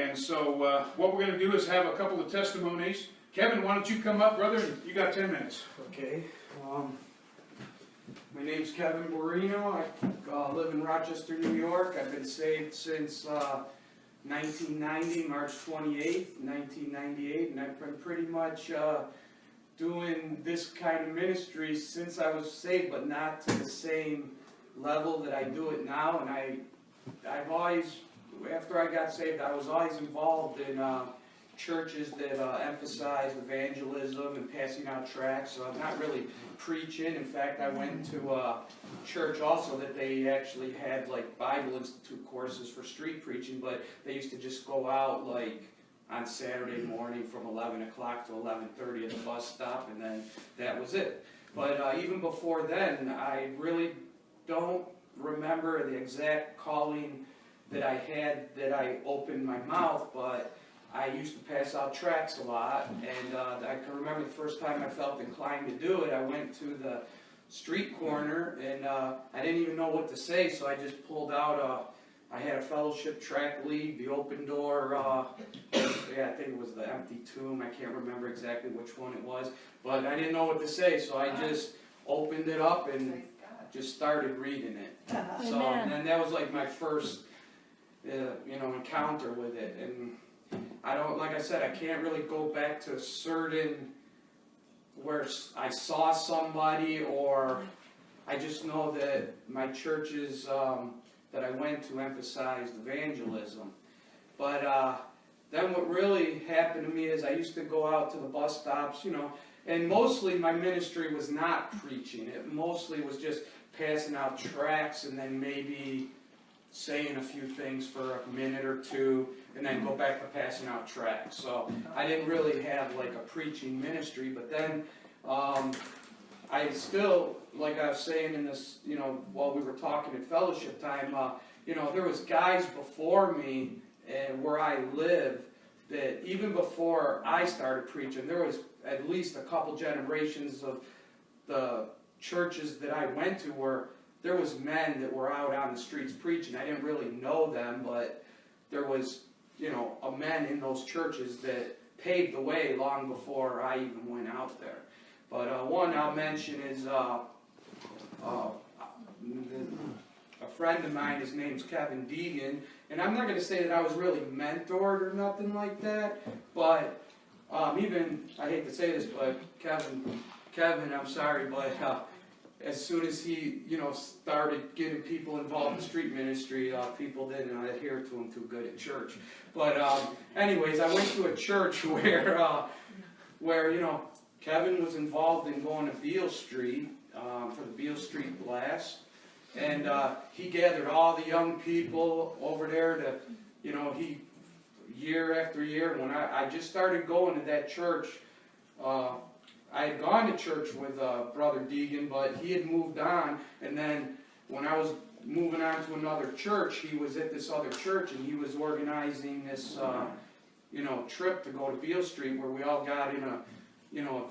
And so what we're going to do is have a couple of testimonies. Kevin, why don't you come up, brother? You got 10 minutes. Okay. My name's Kevin Borino. I live in Rochester, New York. I've been saved since 1990, March 28th, 1998, and I've been pretty much doing this kind of ministry since I was saved, but not to the same level that I do it now. And I've always, after I got saved, I was always involved in churches that emphasize evangelism and passing out tracts. So I'm not really preaching. In fact, I went to a church also that they actually had like Bible Institute courses for street preaching, but they used to just go out like on Saturday morning from 11 o'clock to 11:30 at the bus stop, and then that was it. But even before then, I really don't remember the exact calling that I had that I opened my mouth, but I used to pass out tracts a lot, and I can remember the first time I felt inclined to do it. I went to the street corner, and I didn't even know what to say, so I just pulled out I had a fellowship tract lead, the open door, yeah, I think it was the empty tomb. I can't remember exactly which one it was, but I didn't know what to say, so I just opened it up and just started reading it. So, and then that was like my first, encounter with it. And I don't, like I said, I can't really go back to a certain where I saw somebody, or I just know that my churches that I went to emphasized evangelism. But then what really happened to me is I used to go out to the bus stops, and mostly my ministry was not preaching. It mostly was just passing out tracts and then maybe saying a few things for a minute or two, and then go back to passing out tracts. So I didn't really have like a preaching ministry, but then I still, like I was saying in this, while we were talking at fellowship time, there was guys before me where I live that even before I started preaching, there was at least a couple generations of the churches that I went to where there was men that were out on the streets preaching. I didn't really know them, but there was, a men in those churches that paved the way long before I even went out there. But one I'll mention is a friend of mine. His name's KevinB, and I'm not going to say that I was really mentored or nothing like that, but even, I hate to say this, but Kevin, I'm sorry, but as soon as he, started getting people involved in street ministry, people didn't adhere to him too good at church. But anyways, I went to a church where Kevin was involved in going to Beal Street for the Beal Street Blast, and he gathered all the young people over there to, he year after year. When I just started going to that church, I had gone to church with Brother Deegan, but he had moved on, and then when I was moving on to another church, he was at this other church, and he was organizing this, trip to go to Beal Street, where we all got in a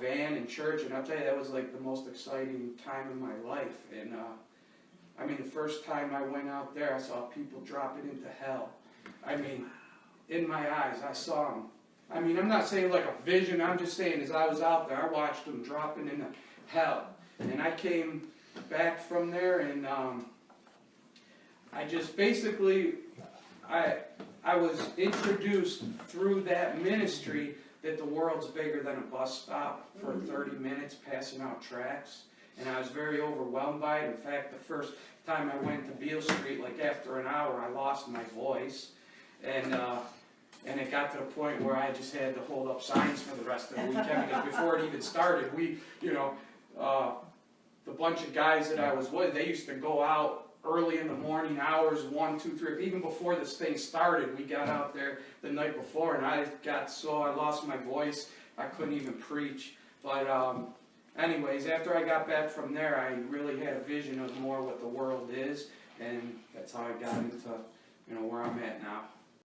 van in church, and I'll tell you, that was like the most exciting time in my life. And the first time I went out there, I saw people dropping into hell. In my eyes, I saw them. I'm not saying like a vision, I'm just saying as I was out there, I watched them dropping into hell. And I came back from there, and I just basically, I was introduced through that ministry that the world's bigger than a bus stop for 30 minutes passing out tracts. And I was very overwhelmed by it. In fact, the first time I went to Beal Street, like after an hour, I lost my voice. And it got to the point where I just had to hold up signs for the rest of the weekend, because before it even started, the bunch of guys that I was with, they used to go out early in the morning hours, 1, 2, 3, even before this thing started. We got out there the night before, and I lost my voice, I couldn't even preach. But anyways, after I got back from there, I really had a vision of more what the world is, and that's how I got into where I'm at now.